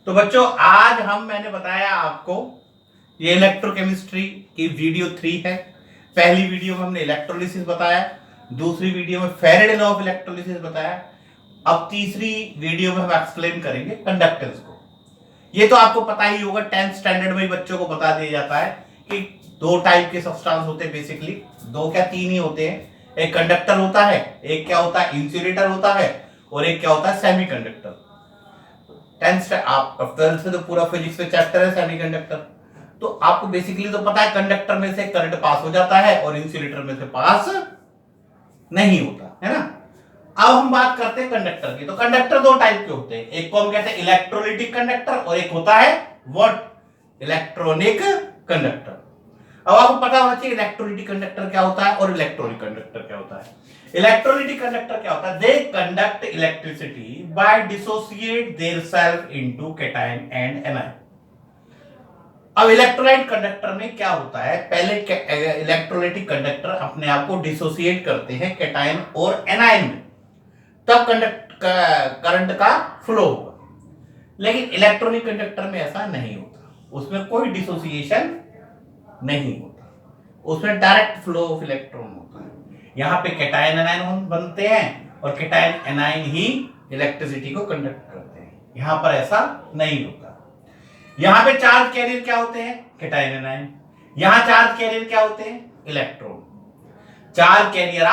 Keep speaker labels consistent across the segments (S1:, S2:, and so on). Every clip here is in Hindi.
S1: तो बच्चों आज मैंने बताया आपको ये इलेक्ट्रोकेमिस्ट्री की वीडियो 3 है। पहली वीडियो में हमने इलेक्ट्रोलिसिस बताया, दूसरी वीडियो में फैराडे लॉ ऑफ इलेक्ट्रोलिसिस बताया। अब तीसरी वीडियो में हम एक्सप्लेन करेंगे कंडक्टेंस को। ये तो आपको पता ही होगा, 10th स्टैंडर्ड में बच्चों को बता दिया जाता है कि दो टाइप के सब्सटेंस होते हैं। बेसिकली दो क्या तीन ही होते हैं। एक कंडक्टर होता है, एक क्या होता है इंसुलेटर होता है, और एक क्या होता है सेमीकंडक्टर। 10th आप 12th में तो पूरा फिजिक्स में चैप्टर है सेमीकंडक्टर। तो आपको बेसिकली तो पता है कंडक्टर में से करंट पास हो जाता है और इंसुलेटर में से पास नहीं होता है ना। अब हम बात करते हैं कंडक्टर की। तो कंडक्टर दो टाइप के होते हैं, एक को हम कहते हैं इलेक्ट्रोलिटिक कंडक्टर और एक होता है व्हाट, इलेक्ट्रॉनिक कंडक्टर। अब आपको पता होना चाहिए इलेक्ट्रोलिटिक कंडक्टर क्या होता है और इलेक्ट्रॉनिक कंडक्टर क्या होता है। इलेक्ट्रोलिटिक कंडक्टर क्या होता है, they conduct electricity bye dissociate their self into cation and anion. अब इलेक्ट्रोलाइट कंडक्टर में क्या होता है, पहले इलेक्ट्रोलाइटिक कंडक्टर अपने आप को डिसोसिएट करते हैं कैटायन और एनायन में, तब करंट का फ्लो होगा। लेकिन इलेक्ट्रॉनिक कंडक्टर में ऐसा नहीं होता, उसमें कोई डिसोसिएशन नहीं होता, उसमें डायरेक्ट फ्लो ऑफ इलेक्ट्रॉन होता है। यहाँ पे कैटायन एनायन बनते हैं और कैटायन एनायन ही इलेक्ट्रिसिटी को कंडक्ट करते हैं। यहाँ पर ऐसा नहीं होता। यहाँ पे चार्ज कैरियर क्या होते हैं, कैटायन एनायन। यहाँ चार्ज कैरियर क्या होते हैं, electron. Charge carrier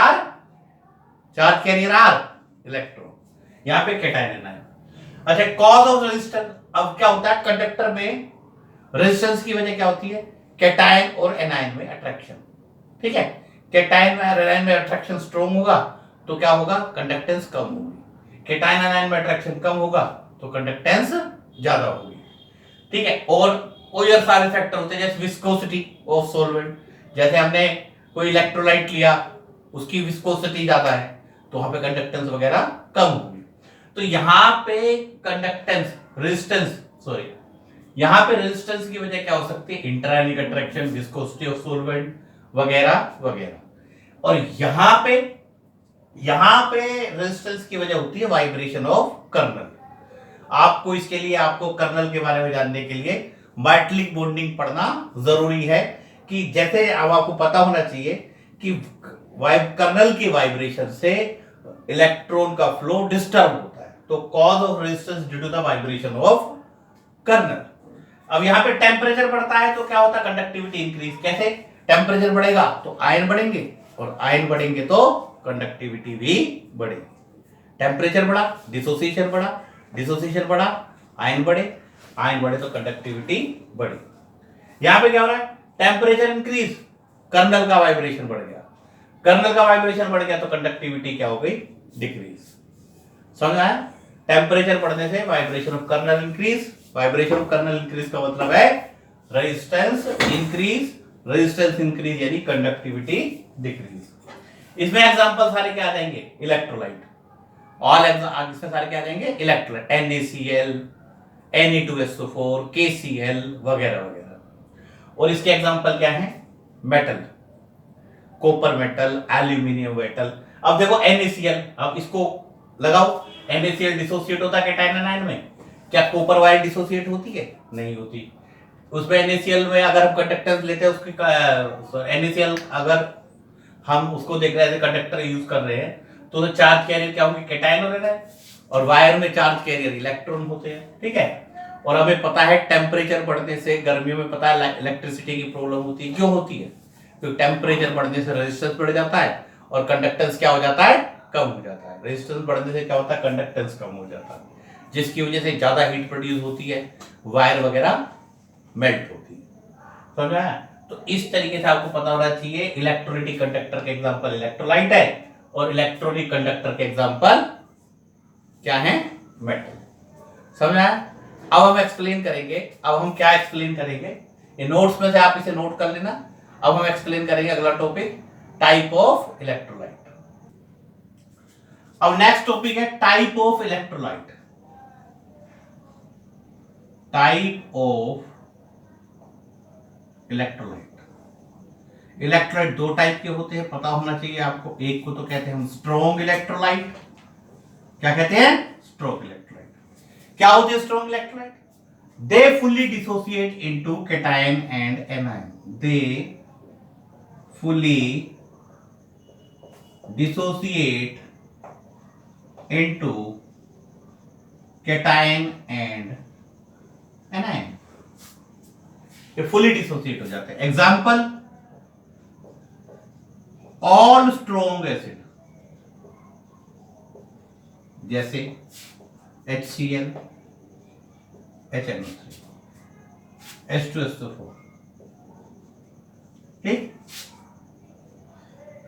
S1: are electron, यहाँ पे कैटायन एनायन। अच्छा, कॉज ऑफ रेजिस्टेंस। अब क्या होता है कंडक्टर में रेजिस्टेंस की वजह क्या होती है, कैटायन और एनायन में अट्रैक्शन। ठीक है, कैटायन और एनायन में अट्रैक्शन स्ट्रॉन्ग होगा तो क्या होगा, कंडक्टेंस कम होगी। कैटायन एनायन में अट्रैक्शन कम होगा तो कंडक्टेंस ज्यादा होगी। ठीक है, और सारे फैक्टर होते हैं जैसे विस्कोसिटी ऑफ सॉल्वेंट। जैसे हमने कोई इलेक्ट्रोलाइट लिया, उसकी विस्कोसिटी ज्यादा है तो वहां पे कंडक्टेंस वगैरह कम होगी। तो यहाँ पे कंडक्टेंस यहाँ पे रेजिस्टेंस की वजह क्या हो सकती है, internal attraction, viscosity of solvent वगैरह वगैरह। और यहाँ पे रेजिस्टेंस की वजह होती है वाइब्रेशन ऑफ कर्नल। आपको इसके लिए आपको कर्नल के बारे में जानने के लिए मेटलिक बॉन्डिंग पढ़ना जरूरी है। कि जैसे अब आपको पता होना चाहिए कि कर्नल की वाइब्रेशन से इलेक्ट्रॉन का फ्लो डिस्टर्ब होता है, तो cause of resistance due to the vibration of kernel. अब यहाँ पे टेम्परेचर बढ़ता है तो क्या होता है, कंडक्टिविटी इंक्रीज। कैसे, टेम्परेचर बढ़ेगा तो आयन बढ़ेंगे और आयन बढ़ेंगे तो कंडक्टिविटी भी बढ़ेगी। टेम्परेचर बढ़ा, डिसोसिएशन बढ़ा, आयन बढ़े तो कंडक्टिविटी बढ़ी। यहां पे क्या हो रहा है, टेम्परेचर इंक्रीज, कर्नल का वाइब्रेशन बढ़ गया तो कंडक्टिविटी क्या हो गई, डिक्रीज। समझ आया, टेम्परेचर बढ़ने से वाइब्रेशन ऑफ कर्नल इंक्रीज, का मतलब है रेजिस्टेंस इंक्रीज यानी कंडक्टिविटी डिक्रीज। इसमें एग्जांपल सारे क्या आ जाएंगे, इलेक्ट्रोलाइट। इसमें सारे क्या आ जाएंगे, इलेक्ट्रोलाइट, NaCl, Na2SO4, KCl वगैरह। और इसके एग्जांपल क्या है, metal, copper metal, aluminium metal. अब देखो NaCl, अब इसको लगाओ, NaCl डिसोसिएट होता है कैटायन एनायन में। क्या कॉपर वायर डिसोसिएट होती है, नहीं होती। उसमें NaCl में अगर हम कंडक्टेंस लेते हैं, उसकी NaCl अगर हम उसको देख रहे हैं कंडक्टर यूज कर रहे हैं तो चार्ज कैरियर क्या होंगे, कैटायन हो रहे हैं, और वायर में चार्ज कैरियर इलेक्ट्रॉन होते हैं। ठीक है, और हमें पता है टेम्परेचर बढ़ने से गर्मियों में पता है इलेक्ट्रिसिटी की प्रॉब्लम होती है। क्यों होती है, क्योंकि टेम्परेचर बढ़ने से रेजिस्टेंस बढ़ जाता है और कंडक्टेंस क्या हो जाता है, कम हो जाता है। रेजिस्टेंस बढ़ने से क्या होता है, कंडक्टेंस कम हो जाता है, जिसकी वजह से ज्यादा हीट प्रोड्यूस होती है, वायर वगैरह मेल्ट होती है। समझा। तो इस तरीके से आपको पता होना चाहिए इलेक्ट्रोलिटिक कंडक्टर के एग्जांपल इलेक्ट्रोलाइट है और इलेक्ट्रॉनिक कंडक्टर के एग्जांपल क्या है, मेटल। समझा। अब हम एक्सप्लेन करेंगे, अब हम क्या एक्सप्लेन करेंगे, ये नोट्स में से आप इसे नोट कर लेना। अब हम एक्सप्लेन करेंगे अगला टॉपिक, टाइप ऑफ इलेक्ट्रोलाइट। अब नेक्स्ट टॉपिक है type of electrolyte. Type of electrolyte. Electrolyte दो टाइप के होते हैं, पता होना चाहिए आपको। एक को तो कहते हैं हम स्ट्रॉन्ग इलेक्ट्रोलाइट। क्या कहते हैं, स्ट्रॉन्ग इलेक्ट्रोलाइट। क्या होती है strong electrolyte, they fully dissociate into cation and anion. They fully dissociate into cation and anion. ये fully dissociate हो जाते हैं. एग्जाम्पल, ऑल स्ट्रॉन्ग एसिड जैसे HCl, HNO3, H2SO4. ठीक.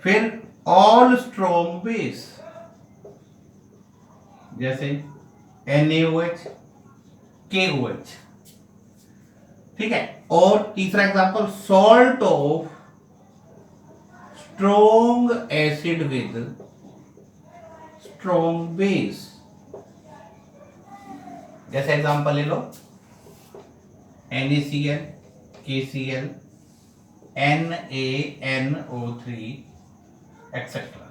S1: फिर ऑल स्ट्रॉन्ग बेस जैसे NaOH, KOH. ठीक है. और तीसरा example, salt of strong acid with strong base. जैसे एग्जांपल ले लो, NaCl, KCl, NaNO3 एक्सेट्रा.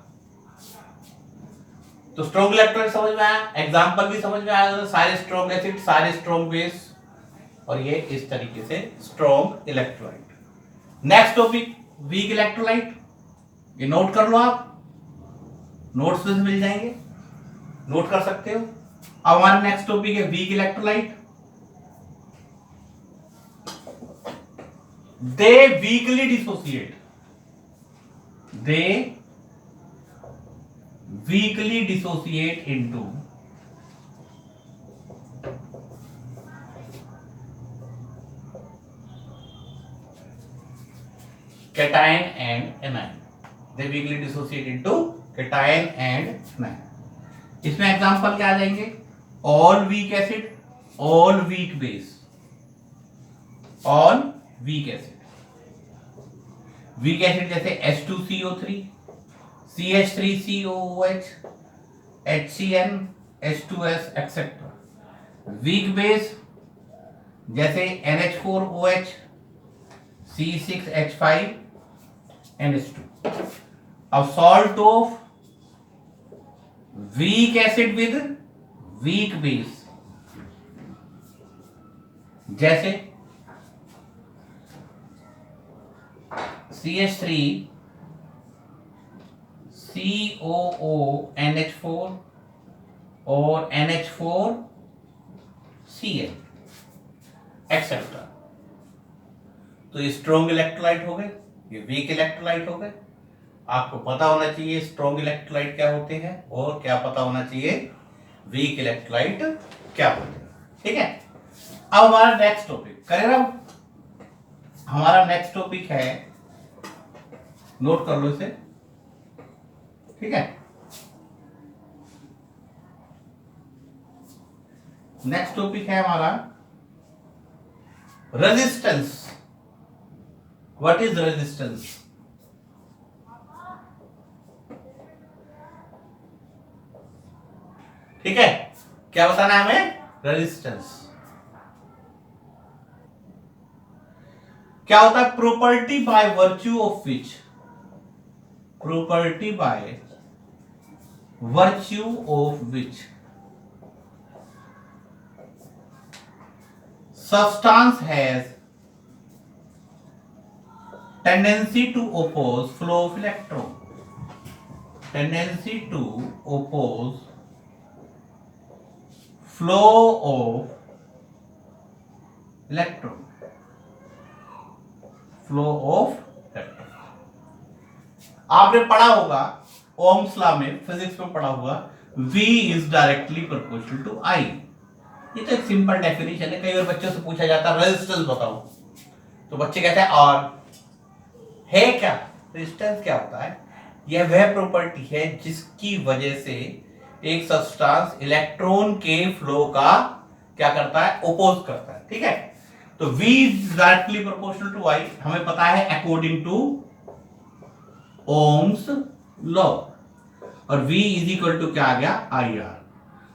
S1: तो स्ट्रॉन्ग इलेक्ट्रोलाइट समझ में आया, एग्जांपल भी समझ में आया. सारे स्ट्रॉन्ग एसिड, सारे स्ट्रॉन्ग बेस, और ये इस तरीके से strong electrolyte. Next topic, weak electrolyte. ये नोट कर लो, आप नोट्स में मिल जाएंगे, नोट कर सकते हो. अब हमारा नेक्स्ट टॉपिक है weak electrolyte. They weekly dissociate. They weekly dissociate into cation and anion. They weakly dissociate into cation and anion. इसमें एग्जांपल क्या आ जाएंगे, all weak acid, all weak base, all weak acid. Weak acid जैसे H2CO3, CH3COOH, HCN, H2S etcetera. Weak base जैसे NH4OH, C6H5, NH2. अब salt of weak acid with weak base जैसे CH3 COONH4 और NH4 Cl एक्सेट्रा. तो ये स्ट्रॉन्ग इलेक्ट्रोलाइट हो गए, ये वीक इलेक्ट्रोलाइट हो गए. आपको पता होना चाहिए स्ट्रॉन्ग इलेक्ट्रोलाइट क्या होते हैं और क्या पता होना चाहिए वीक इलेक्ट्रोलाइट क्या होते हैं. ठीक है. अब हमारा नेक्स्ट टॉपिक करें ना, हमारा नेक्स्ट टॉपिक है, नोट कर लो इसे. ठीक है. नेक्स्ट टॉपिक है हमारा रेजिस्टेंस. What is resistance? ठीक है. क्या बताना है हमें? रेजिस्टेंस. क्या होता है? Property by virtue of which, property by virtue of which substance has tendency to oppose flow of electron, tendency to oppose flow of electron, flow of electron. आपने पढ़ा होगा ओम्स लॉ में, फिजिक्स में पढ़ा होगा, V is directly proportional to I. ये तो एक सिंपल डेफिनेशन है. कई बार बच्चों से पूछा जाता है रेजिस्टेंस बताओ, तो बच्चे कहते हैं और है क्या. रेजिस्टेंस क्या होता है? यह वह प्रॉपर्टी है जिसकी वजह से एक सब्सटेंस इलेक्ट्रॉन के फ्लो का क्या करता है? ओपोज करता है. ठीक है. तो V directly proportional to I हमें पता है अकॉर्डिंग टू ओम्स लॉ. और V इज इक्वल टू क्या आ गया? IR.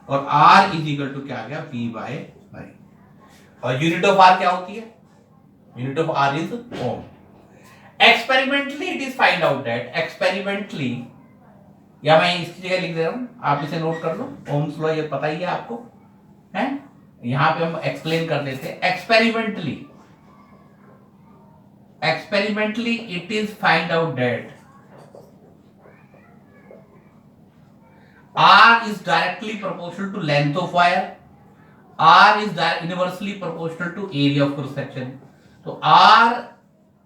S1: और R इज इक्वल टू क्या आ गया? V by I. और यूनिट ऑफ R क्या होती है? Unit of R is ohm. Experimentally it is find out that, experimentally, या मैं इसकी जगह लिख दे रहा हूं, आप इसे नोट कर लो. ओम्स लॉ ये पता ही है आपको, है. यहां पे हम एक्सप्लेन कर देते हैं। Experimentally it is find out that R is directly proportional to length of wire, R is inversely proportional to area of cross section। तो R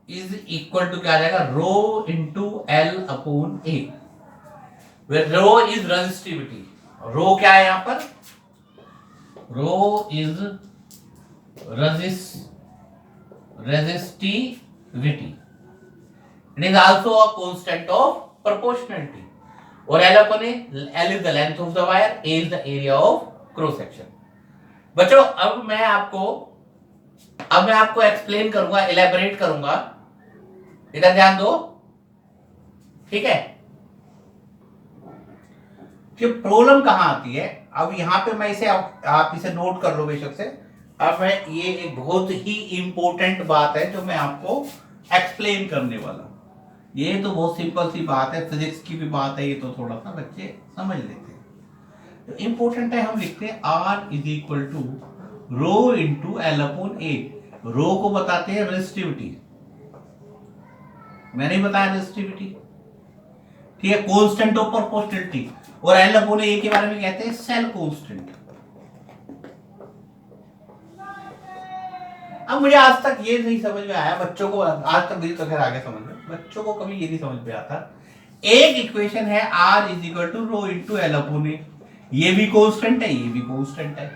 S1: is equal to क्या आ जाएगा, row into L upon A, where row is resistivity। Row क्या है यहां पर, रो is resistivity, it is also a constant of proportionality। और L upon L is the length of the wire, A is the area of cross section। बच्चों अब मैं आपको एक्सप्लेन करूंगा, इलेबोरेट करूंगा, इधर ध्यान दो, ठीक है। कि प्रॉब्लम कहां आती है, अब यहां पे मैं इसे आप इसे नोट कर लो बेशक से। अब मैं ये एक बहुत ही इंपॉर्टेंट बात है जो मैं आपको एक्सप्लेन करने वाला हूं। ये तो बहुत सिंपल सी बात है, फिजिक्स की भी बात है, ये तो थोड़ा सा बच्चे समझ लेते हैं। तो इंपॉर्टेंट है, हम लिखते हैं R is equal to row into L upon A. Row को बताते हैं रेजिस्टिविटी, मैंने ही बताया रेजिस्टिविटी, ठीक है, कांस्टेंट ऑफ प्रोपोर्शनलिटी। और एल अपॉन ए के बारे में कहते हैं सेल कांस्टेंट। अब मुझे आज तक ये नहीं समझ में आया, बच्चों को आज तक मुझे तो खैर आगे समझ में, बच्चों को कभी ये नहीं समझ में आता, एक इक्वेशन है R is equal to row into L upon A, ये भी कांस्टेंट है, ये भी कांस्टेंट है,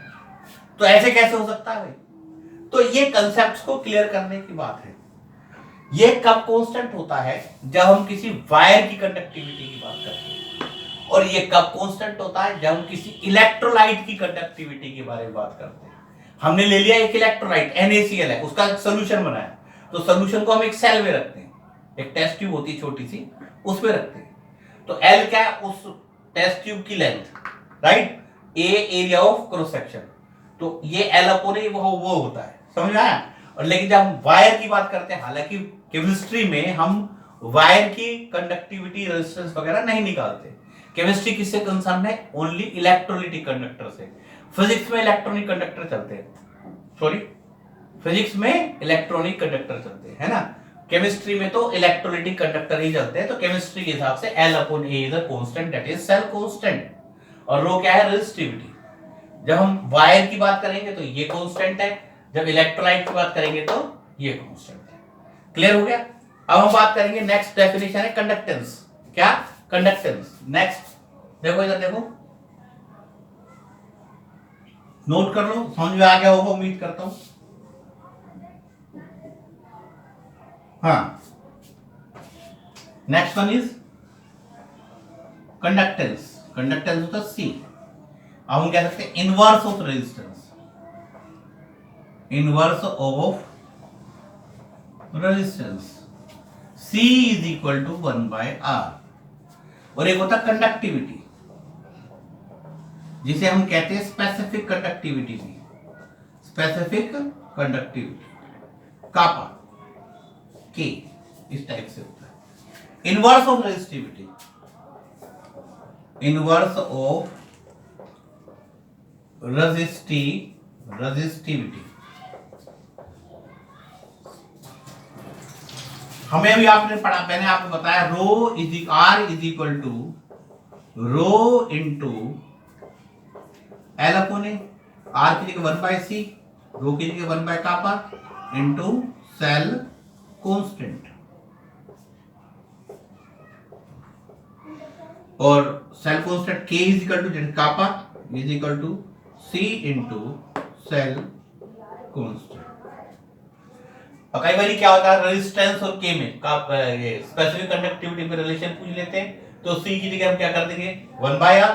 S1: तो ऐसे कैसे हो सकता है भाई। तो ये कंसेप्ट्स को क्लियर करने की बात है। ये कब कांस्टेंट होता है, जब हम किसी वायर की कंडक्टिविटी की बात करते हैं, और ये कब कांस्टेंट होता है, जब हम किसी इलेक्ट्रोलाइट की कंडक्टिविटी के बारे में बात करते हैं। हमने ले लिया एक इलेक्ट्रोलाइट NaCl है, उसका एक सोल्यूशन बनाया, तो सोल्यूशन को हम एक सेल में रखते हैं, एक टेस्ट ट्यूब होती है छोटी सी, उसमें रखते हैं। तो L क्या है, उस टेस्ट ट्यूब की length, right, A area of cross section, तो ये L अपॉन A वो होता है, समझ आया। और लेकिन जब हम वायर की बात करते हैं, हालांकि केमिस्ट्री में हम वायर की कंडक्टिविटी रेजिस्टेंस वगैरह नहीं निकालते, केमिस्ट्री किससे कंसर्न है, ओनली इलेक्ट्रोलाइटिक कंडक्टर से। फिजिक्स में इलेक्ट्रॉनिक कंडक्टर चलते हैं, सॉरी फिजिक्स में इलेक्ट्रॉनिक कंडक्टर चलते हैं, है ना। केमिस्ट्री में तो इलेक्ट्रोलाइटिक कंडक्टर ही चलते हैं। तो केमिस्ट्री के हिसाब से L upon A is a constant, that is cell constant. और रो क्या है, रेजिस्टिविटी। जब हम वायर की बात करेंगे तो ये कांस्टेंट है, जब इलेक्ट्रोलाइट की बात करेंगे तो ये कांस्टेंट है। क्लियर हो गया। अब हम बात करेंगे, नेक्स्ट डेफिनेशन है कंडक्टेंस। क्या, कंडक्टेंस। नेक्स्ट देखो, इधर देखो, नोट कर लो, समझ में आ गया होगा उम्मीद करता हूं। हाँ, next one is conductance. Conductance होता है C। अब हम कह सकते हैं inverse of resistance, inverse of resistance C is equal to 1/R। और एक होता कंडक्टिविटी, जिसे हम कहते हैं स्पेसिफिक कंडक्टिविटी भी, स्पेसिफिक कंडक्टिविटी कापा के, इस टाइप से होता है। Inverse of resistivity, inverse of resistivity हमें अभी आपने पढ़ा, मैंने आपको बताया row is R is equal to row into L upon A, R की जगह 1/C, रो की जगह 1 कापा इंटू सेल कांस्टेंट। और cell constant K is equal to kappa is equal to C into cell constant. और कई बार क्या होता है, रेजिस्टेंस और K में ये स्पेसिफिक कंडक्टिविटी में रिलेशन पूछ लेते हैं, तो C की जगह हम क्या कर देंगे 1/R,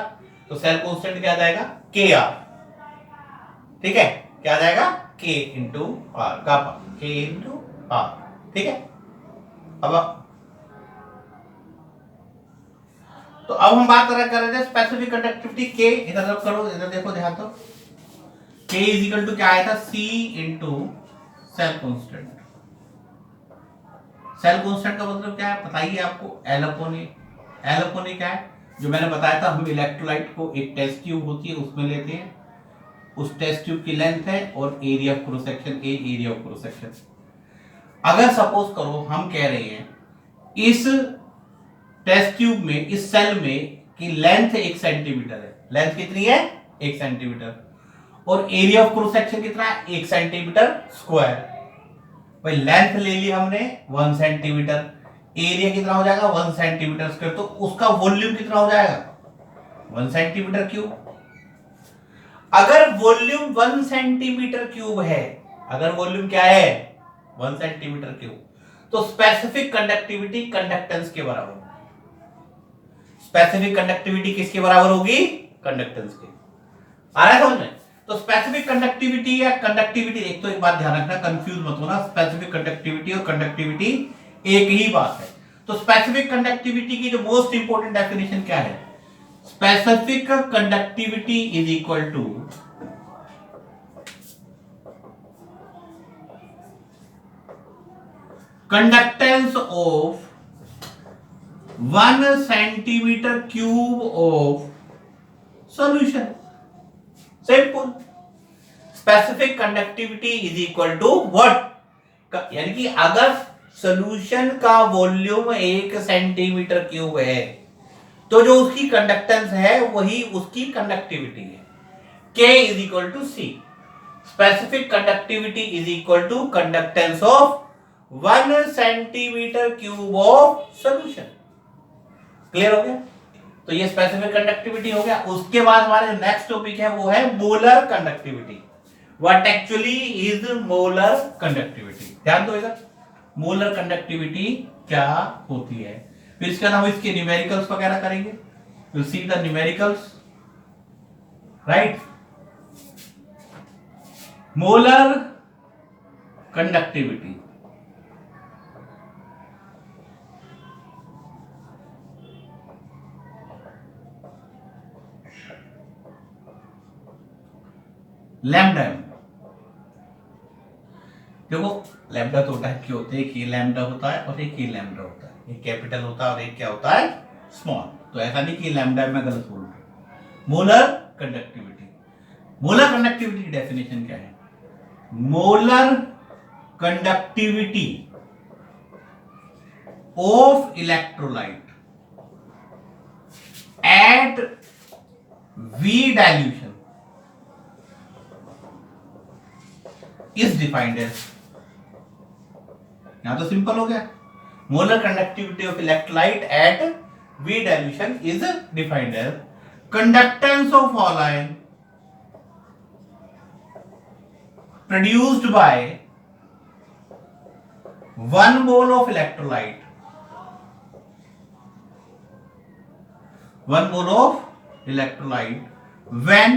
S1: तो सेल कांस्टेंट क्या आ जाएगा KR, ठीक है, क्या आ जाएगा K इंटू R, कापा K इंटू R, ठीक है। तो अब हम बात कर रहे थे स्पेसिफिक कंडक्टिविटी K, इधर करो, इधर देखो, ध्यान दो, K इज इक्वल टू क्या आया था, C into cell constant. Cell constant का मतलब क्या है, बताइए आपको, L upon A. L upon A क्या है, जो मैंने बताया था, हम इलेक्ट्रोलाइट को एक टेस्ट ट्यूब होती है उसमें लेते हैं, उस टेस्ट ट्यूब की लेंथ है और area of cross section A, area of cross section. अगर सपोज करो हम कह रहे हैं इस टेस्ट ट्यूब में, इस सेल में की लेंथ 1 सेंटीमीटर है, लेंथ कितनी है 1 सेंटीमीटर, और एरिया ऑफ क्रॉस सेक्शन कितना है 1 सेंटीमीटर स्क्वायर। भाई लेंथ ले ली हमने 1 सेंटीमीटर, एरिया कितना हो जाएगा 1 सेंटीमीटर स्क्वायर, तो उसका वॉल्यूम कितना हो जाएगा 1 सेंटीमीटर क्यूब। अगर वॉल्यूम 1 सेंटीमीटर क्यूब है, अगर वॉल्यूम क्या है 1 सेंटीमीटर क्यूब, तो स्पेसिफिक कंडक्टिविटी कंडक्टेंस के बराबर होगी। स्पेसिफिक कंडक्टिविटी किसके बराबर होगी, कंडक्टेंस के। आ रहा है समझ में? तो स्पेसिफिक कंडक्टिविटी या कंडक्टिविटी, एक तो एक बात ध्यान रखना, कंफ्यूज मत होना, स्पेसिफिक कंडक्टिविटी और कंडक्टिविटी एक ही बात है। तो स्पेसिफिक कंडक्टिविटी की जो मोस्ट इंपोर्टेंट डेफिनेशन क्या है, specific conductivity is equal to conductance of 1 centimetre cube of solution. Simple. Specific conductivity is equal to what, यानी कि अगर सॉल्यूशन का वॉल्यूम 1 सेंटीमीटर क्यूब है तो जो उसकी कंडक्टेंस है वही उसकी कंडक्टिविटी है। K is equal to C। Specific conductivity is equal to conductance of 1 centimetre cube of solution. Clear हो गया? तो ये स्पेसिफिक कंडक्टिविटी हो गया। उसके बाद हमारे नेक्स्ट टॉपिक है वो है molar conductivity. What actually is molar conductivity, ध्यान दो इधर। मोलर कंडक्टिविटी क्या होती है, फिर इसके हम इसके न्यूमेरिकल्स वगैरह करेंगे। You see the numericals, right. Molar conductivity, lambda. देखो लैम्डा तो टाइप के होते हैं, एक ये लैम्डा होता है और एक ये लैम्डा होता है, एक कैपिटल होता है और एक क्या होता है स्मॉल। तो ऐसा नहीं कि लैम्डा मैं गलत बोल रहा हूं। मोलर कंडक्टिविटी, मोलर कंडक्टिविटी की डेफिनेशन क्या है, molar conductivity of electrolyte at V dilution is defined as, यहां तो सिंपल हो गया, molar conductivity of electrolyte at V dilution is defined as conductance of ion produced by 1 mole of electrolyte, 1 mole of electrolyte when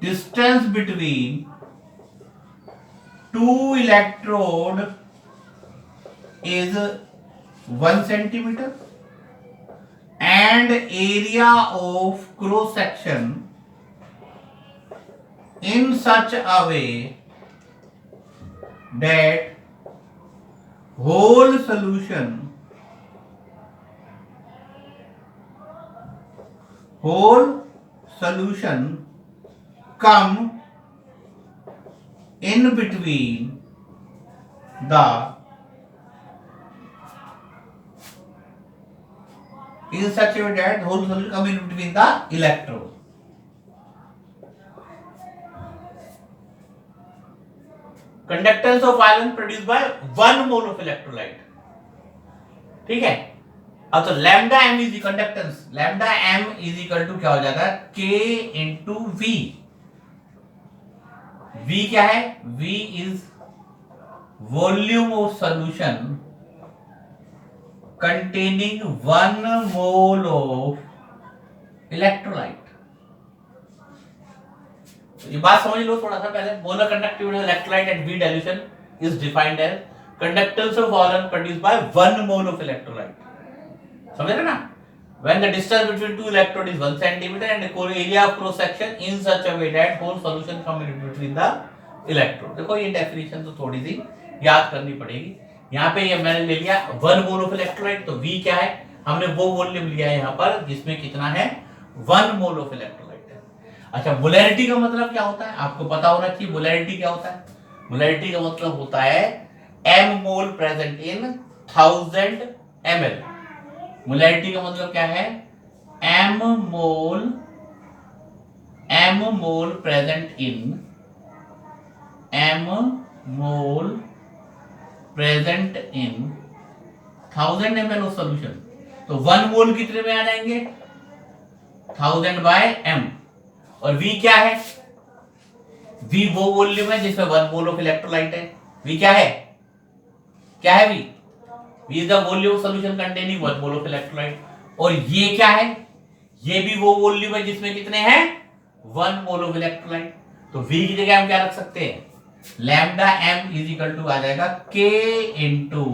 S1: distance between two electrode is 1 centimeter and area of cross section in such a way that whole solution come in between the in such a way that whole solution come in between the electrode. Conductance of ion produced by 1 mole of electrolyte, ठीक है। अब तो lambda M is conductance, lambda M is equal to क्या हो जाता है K इंटू V। V क्या है, V is volume of solution containing 1 mole of electrolyte. ये बात समझ लो थोड़ा सा पहले। Molar conductivity of electrolyte at V dilution is defined as conductance of ion produced by 1 mole of electrolyte. समझ रहे ना? When the distance between two electrode is 1 centimeter and the area of cross section in such a way that whole solution come in between the electrode। देखो ये डेफिनेशन तो थोड़ी सी याद करनी पड़ेगी। यहाँ पे ये मैंने ले लिया 1 मोल ऑफ इलेक्ट्रोलाइट, तो V क्या है, हमने वो वॉल्यूम लिया है यहाँ पर जिसमें कितना है 1 मोल ऑफ इलेक्ट्रोलाइट है। अच्छा, मोलैरिटी का मतलब क्या होता है, आपको पता होना चाहिए। मोलैरिटी क्या होता है? मोलैरिटी का मतलब होता है m mole present in 1000 ml। Molarity का मतलब क्या है? m mole present in m mole present in 1000 ml of solution. तो 1 मोल कितने में आ जाएंगे? 1000 बाय m। और v क्या है? v वो वॉल्यूम है जिसमें 1 मोल ऑफ इलेक्ट्रोलाइट है। v क्या है? क्या है v? v is the volume of solution containing 1 mole of electrolyte. और ये क्या है? ये भी वो वॉल्यूम है जिसमें कितने हैं? 1 मोल ऑफ इलेक्ट्रोलाइट। तो v की जगह हम क्या रख सकते हैं? Lambda m is equal to आ जाएगा k into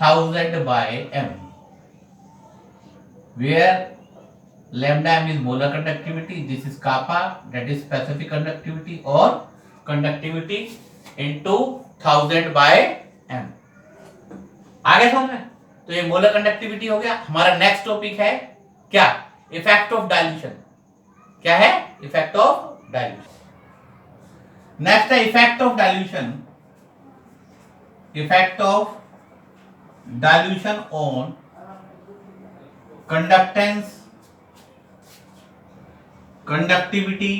S1: 1000 by m, where lambda m is molar conductivity, this is kappa, that is specific conductivity or conductivity into 1000 by m। आगे समझ में? तो ये मोलर कंडक्टिविटी हो गया। हमारा नेक्स्ट टॉपिक है क्या? Effect of dilution. क्या है? Effect of dilution. नेक्स्ट है effect of dilution. Effect of dilution on conductance, conductivity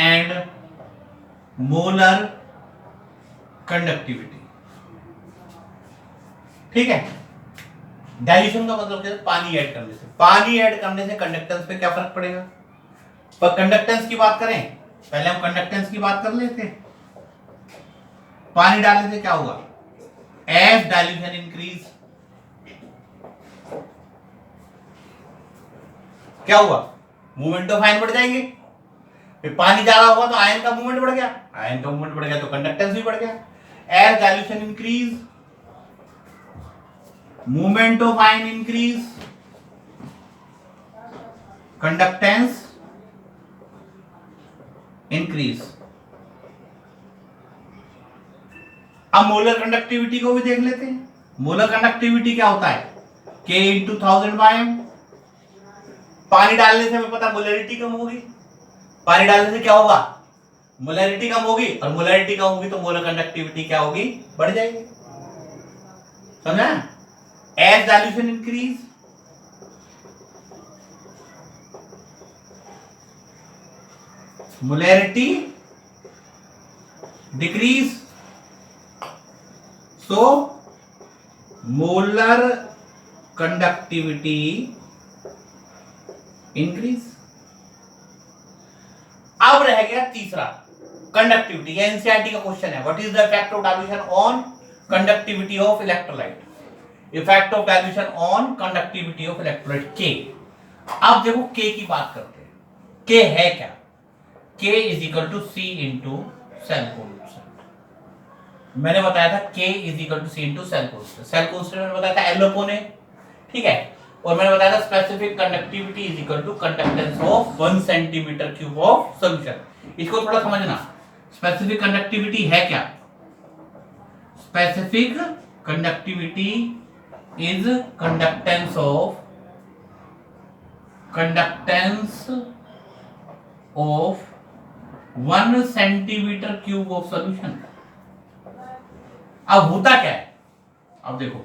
S1: and molar conductivity। ठीक है। डाइल्यूशन का मतलब क्या है? पानी ऐड करने से। पानी ऐड करने से कंडक्टेंस पे क्या फर्क पड़ेगा? पर कंडक्टेंस की बात करें, पहले हम कंडक्टेंस की बात कर लेते हैं। पानी डालने से क्या होगा? एज डाइल्यूशन इंक्रीज, क्या हुआ? मूवमेंट ऑफ आयन बढ़ जाएंगे। फिर पानी ज्यादा होगा तो आयन का मूवमेंट बढ़ गया, आयन का मूवमेंट बढ़ गया तो कंडक्टेंस भी बढ़ गया। As dilution increase, movement of ion increase, conductance increase. अब मोलर कंडक्टिविटी को भी देख लेते हैं। मोलर कंडक्टिविटी क्या होता है? k into 1000 by m। पानी डालने से हमें पता मोलैरिटी कम होगी। पानी डालने से क्या होगा? मोलैरिटी कम होगी, और मोलैरिटी कम होगी तो मोलर कंडक्टिविटी क्या होगी? बढ़ जाएगी। समझा? As dilution increase, molarity decrease, so molar conductivity increase. अब रह गया तीसरा, कंडक्टिविटी। ये एनसीईआरटी का क्वेश्चन है। What is the effect of dilution on conductivity of electrolyte? Effect of dilution on conductivity of electrolyte के। अब देखो के की बात करते हैं। के है क्या? K is equal to C into cell constant. मैंने बताया था K is equal to C into cell constant. सेल कॉन्स्टेंट मैंने बताया था एल अपॉन ए, ठीक है। और मैंने बताया था specific conductivity is equal to conductance of 1 centimetre cube of solution. इसको थोड़ा समझना। स्पेसिफिक कंडक्टिविटी है क्या? Specific conductivity is conductance of 1 centimetre cube of solution. अब होता क्या है? अब देखो,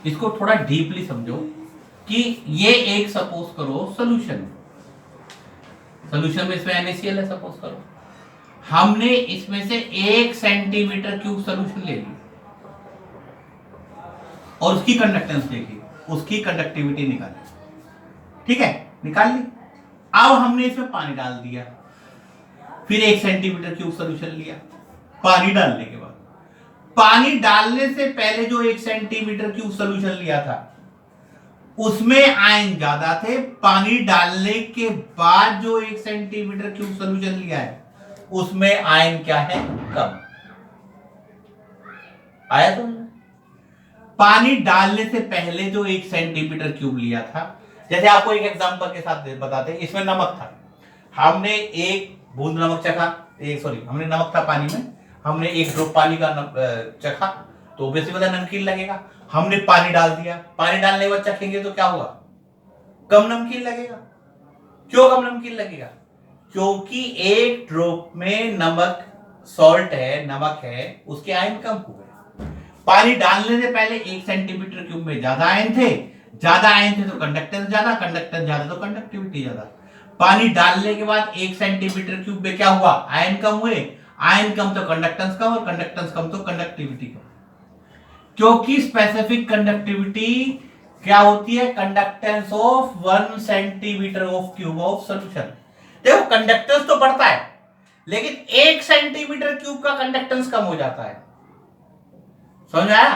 S1: इसको थोड़ा डीपली समझो कि ये एक सपोज करो सॉल्यूशन में इसमें NaCl है सपोज करो। हमने इसमें से 1 सेंटीमीटर क्यूब सॉल्यूशन ले ली और उसकी कंडक्टेंस देखी, उसकी कंडक्टिविटी निकाली, ठीक है, निकाल ली। अब हमने इसमें पानी डाल दिया, फिर 1 सेंटीमीटर क्यूब सॉल्यूशन लिया। पानी डालने के बाद, पानी डालने से पहले जो 1 सेंटीमीटर क्यूब सॉल्यूशन लिया था उसमें आयन ज्यादा थे। पानी डालने के बाद जो 1 सेंटीमीटर क्यूब सॉल्यूशन लिया है उसमें आयन क्या है? कम। आया तो? पानी डालने से पहले जो 1 सेंटीमीटर क्यूब लिया था, जैसे आपको एक एग्जांपल के साथ बताते हैं। इसमें नमक था, हमने 1 बूंद नमक चखा, हमने नमक था पानी में, हमने 1 ड्रॉप पानी का चखा तो बेसिकली नमकीन लगेगा। हमने पानी डाल दिया, पानी डालने के बाद चखेंगे तो क्या होगा? कम नमकीन लगेगा, क्यों कम नमकीन लगेगा? क्योंकि एक ड्रॉप में नमक, सॉल्ट है, नमक है, उसके आयन कम हो गए। पानी डालने से पहले 1 सेंटीमीटर क्यूब में ज्यादा आयन थे, ज्यादा आयन थे तो कंडक्टेंस ज्यादा, कंडक्टेंस ज्यादा तो कंडक्टिविटी ज्यादा। पानी डालने के बाद 1 सेंटीमीटर क्यूब में क्या हुआ? आयन कम हुए, आयन कम तो कंडक्टेंस कम, और कंडक्टेंस कम तो कंडक्टिविटी कम। क्योंकि स्पेसिफिक कंडक्टिविटी क्या होती है? Conductance of 1 centimetre of cube of solution. देखो कंडक्टेंस तो बढ़ता है, लेकिन 1 सेंटीमीटर क्यूब का कंडक्टेंस कम हो जाता है। समझ आया?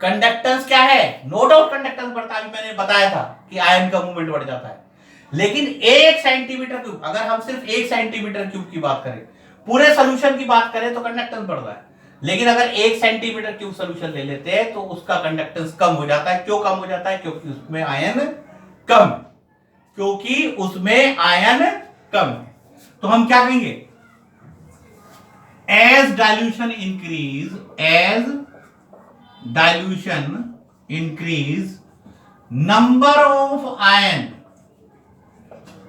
S1: कंडक्टेंस क्या है? नो डाउट कंडक्टेंस बढ़ता है, मैंने बताया था कि आयन का मूवमेंट बढ़ जाता है। लेकिन 1 सेंटीमीटर क्यूब, अगर हम सिर्फ 1 सेंटीमीटर क्यूब की बात करें, पूरे सोल्यूशन की बात करें तो कंडक्टेंस बढ़ रहा है। लेकिन अगर 1 सेंटीमीटर क्यूब सोल्यूशन ले लेते हैं तो उसका कंडक्टेंस कम हो जाता है। क्यों कम हो जाता है? क्योंकि उसमें आयन कम, क्योंकि उसमें आयन कम। तो हम क्या कहेंगे? As dilution increase number of ion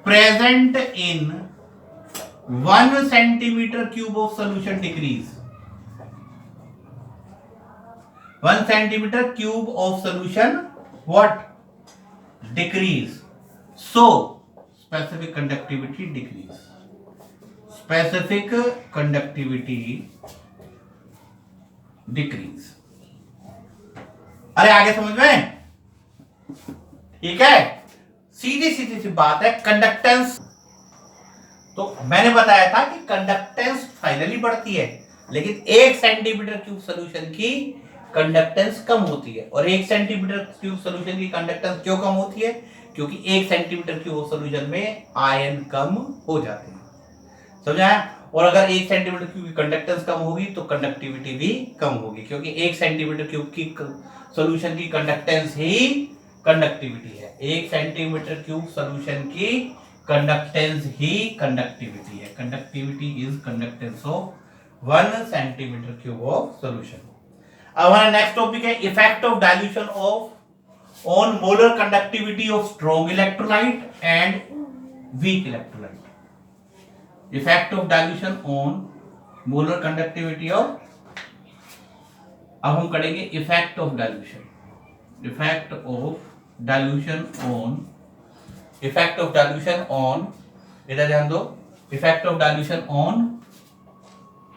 S1: present in 1 centimetre cube of solution decrease. 1 centimetre cube of solution what? Decrease. So specific conductivity decrease. Specific conductivity decrease. अरे आगे समझ में? ठीक है, सीधी सीधी सी बात है। कंडक्टेंस तो मैंने बताया था कि कंडक्टेंस फाइनली बढ़ती है, लेकिन 1 सेंटीमीटर क्यूब सोल्यूशन की कंडक्टेंस कम होती है। और 1 सेंटीमीटर क्यूब सोल्यूशन की कंडक्टेंस क्यों कम होती है? क्योंकि 1 सेंटीमीटर क्यूब सोल्यूशन में आयन कम हो जाते हैं। समझा? और अगर 1 सेंटीमीटर क्यूब की कंडक्टेंस कम होगी तो कंडक्टिविटी भी कम होगी, क्योंकि 1 सेंटीमीटर क्यूब की सोल्यूशन की कंडक्टेंस ही कंडक्टिविटी है। 1 सेंटीमीटर क्यूब सोल्यूशन की कंडक्टेंस ही कंडक्टिविटी है। Conductivity is conductance of 1 centimetre cube of solution. अब हमारा नेक्स्ट टॉपिक है effect of dilution of on molar conductivity of strong electrolyte and weak electrolyte. Effect of dilution on molar conductivity of, अब हम करेंगे effect of dilution. Effect of dilution on, इधर ध्यान दो, effect of dilution on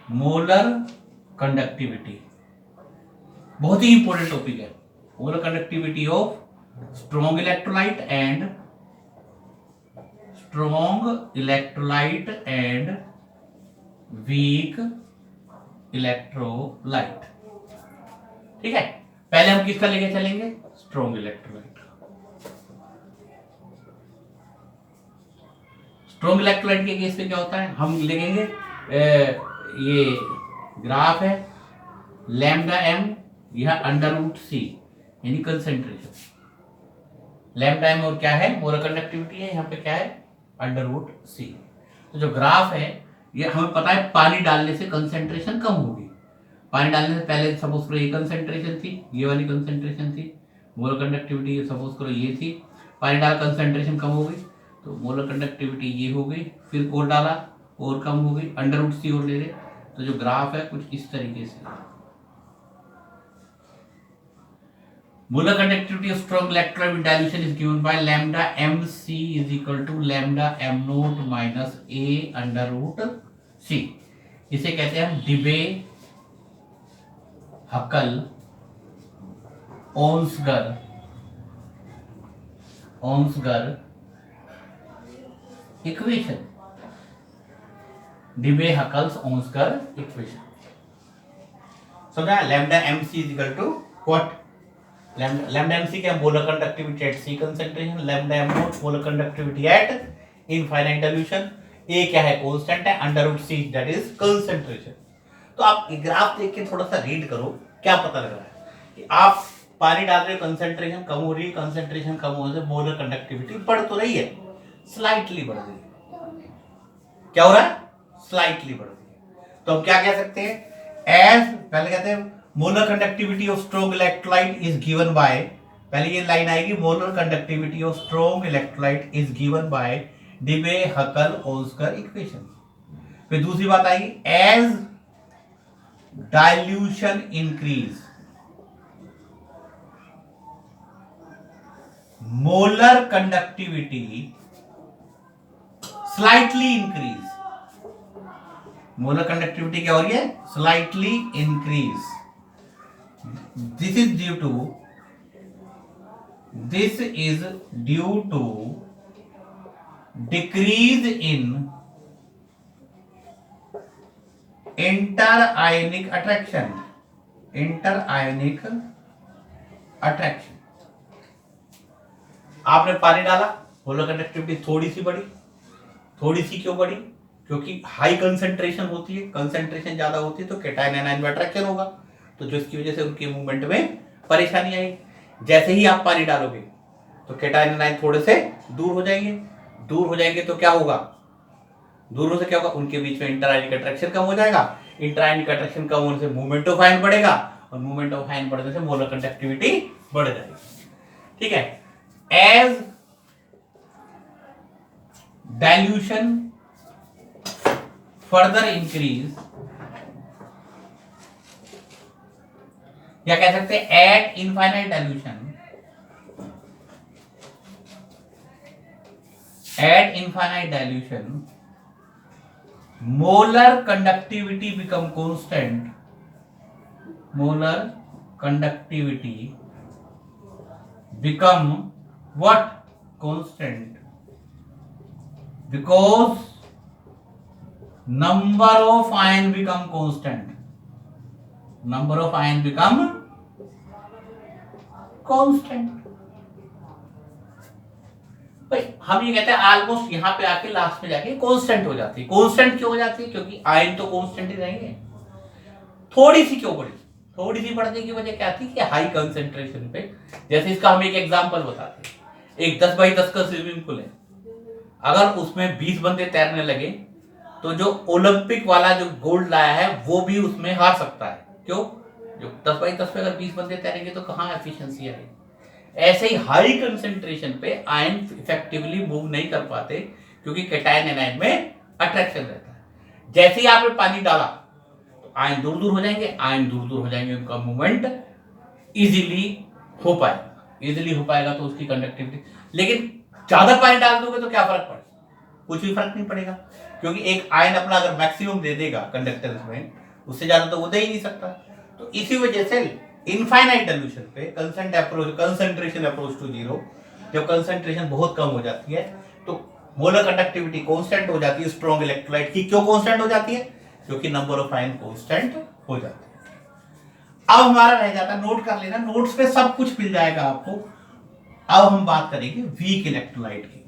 S1: molar conductivity, बहुत ही इंपॉर्टेंट टॉपिक है। Molar conductivity of strong electrolyte and weak electrolyte. ठीक है, पहले हम किसका लेके चलेंगे? Strong electrolyte. स्ट्रॉन्ग इलेक्ट्रोलाइट के केस में क्या होता है? हम लिखेंगे ये ग्राफ है, लैम्डा एम, यह √c यानी कंसेंट्रेशन। लैम्डा एम और क्या है? मोलर कंडक्टिविटी है, यहाँ पे क्या है? √c। तो जो ग्राफ है ये हमें पता है पानी डालने से कंसेंट्रेशन कम होगी। पानी डालने से पहले सपोज करो ये कंसेंट्रेशन थी, ये वाली कंसेंट्रेशन थी, मोलर कंडक्टिविटी सपोज करो ये थी, पानी डाल कंसेंट्रेशन कम हो गई तो मोलर कंडक्टिविटी ये हो गई, फिर और डाला और कम हो गई, √c और ले रहे, तो जो ग्राफ है कुछ इस तरीके से। Molar conductivity of strong electrolyte with dilution is given by lambda mc is equal to lambda m naught minus a √c। इसे कहते हैं Debye Huckel Onsager equation. Debye Huckel's Onsager equation. समझा? Lambda mc is equal to what? Lambda m c क्या? Molar conductivity at C concentration, lambda M naught molar conductivity at infinite dilution, A क्या है? कांस्टेंट है, √c दैट इज कंसेंट्रेशन। तो आप ग्राफ देख के थोड़ा सा रीड करो, क्या पता लग रहा है कि आप पानी डाल रहे हो, कंसेंट्रेशन कम हो रही है, कंसेंट्रेशन कम होने से मोलर कंडक्टिविटी बढ़ तो रही है, स्लाइटली बढ़ रही है। क्या हो रहा है? स्लाइटली बढ़ रही है। तो हम क्या कह सकते हैं? एज पहले कहते हैं molar conductivity of strong electrolyte is given by, पहले ये लाइन आएगी, molar conductivity of strong electrolyte is given by Debye Huckel ओस्कर इक्वेशन। फिर दूसरी बात आएगी, as dilution increase molar conductivity slightly increase. Molar कंडक्टिविटी क्या हो रही है? Slightly increase. This is due to decrease in inter ionic attraction. आपने पानी डाला, मोलर कंडक्टिविटी थोड़ी सी बढ़ी। थोड़ी सी क्यों बढ़ी? क्योंकि हाई कंसंट्रेशन होती है, कंसंट्रेशन ज्यादा होती है तो कैटायन एनायन में अट्रैक्शन होगा, तो जिसकी वजह से उनके मूवमेंट में परेशानी आएगी। जैसे ही आप पानी डालोगे तो कैटायन एनायन थोड़े से दूर हो जाएंगे। दूर हो जाएंगे तो क्या होगा? दूर होने से क्या होगा? उनके बीच में इंटरआयनिक अट्रैक्शन कम हो जाएगा। इंटरआयनिक अट्रैक्शन कम होने से मूवमेंट ऑफ आयन बढ़ेगा, और मूवमेंट ऑफ आयन बढ़ने से मोलर कंडक्टिविटी बढ़ जाएगी। ठीक है। एज डाइल्यूशन फर्दर इंक्रीज, या कह सकते हैं eight infinite dilution, molar conductivity become constant. Molar conductivity become what? Constant. Because number of ion become constant. Number of ion become constant. भाई हम ये कहते हैं ऑलमोस्ट यहाँ पे आके लास्ट में जाके कांस्टेंट हो जाती है। कांस्टेंट क्यों हो जाती है? क्योंकि आयन तो कांस्टेंट ही रहेंगे। थोड़ी सी क्यों बढ़ी? थोड़ी सी बढ़ने की वजह क्या थी कि हाई कंसंट्रेशन पे, जैसे इसका हम एक एग्जांपल बताते हैं। एक 10 बाई 10 का स्विमिंग पूल है, अगर उसमें 20 बंदे तैरने लगे तो जो ओलंपिक वाला जो गोल्ड लाया है वो भी उसमें हार सकता है। क्यों? जो 10 बाई 10 पे अगर 20 बंदे तैरेंगे तो कहाँ एफिशिएंसी आएगी। ऐसे ही हाई कंसंट्रेशन पे आयन इफेक्टिवली मूव नहीं कर पाते, क्योंकि कैटायन एनायन में अट्रैक्शन रहता है। जैसे ही आपने पानी डाला तो आयन दूर दूर हो जाएंगे, उनका मूवमेंट इजीली हो पाएगा तो उसकी कंडक्टिविटी। लेकिन ज्यादा पानी डाल दोगे तो क्या फर्क पड़ेगा? कुछ भी फर्क नहीं पड़ेगा, क्योंकि एक आयन अपना अगर मैक्सिमम दे देगा कंडक्टेंस में, उससे ज्यादा तो वो दे ही नहीं सकता। तो इसी वजह से इनफाइनाइट डाइल्यूशन पे कंसंट्रेशन अप्रोच टू जीरो, जब कंसंट्रेशन बहुत कम हो जाती है तो मोलर कंडक्टिविटी कांस्टेंट हो जाती है स्ट्रॉन्ग इलेक्ट्रोलाइट की। क्यों कांस्टेंट हो जाती है? क्योंकि नंबर ऑफ आयन कांस्टेंट हो जाती है। अब हमारा रह जाता है, नोट कर लेना, नोट्स पे सब कुछ मिल जाएगा आपको। अब हम बात करेंगे वीक इलेक्ट्रोलाइट की।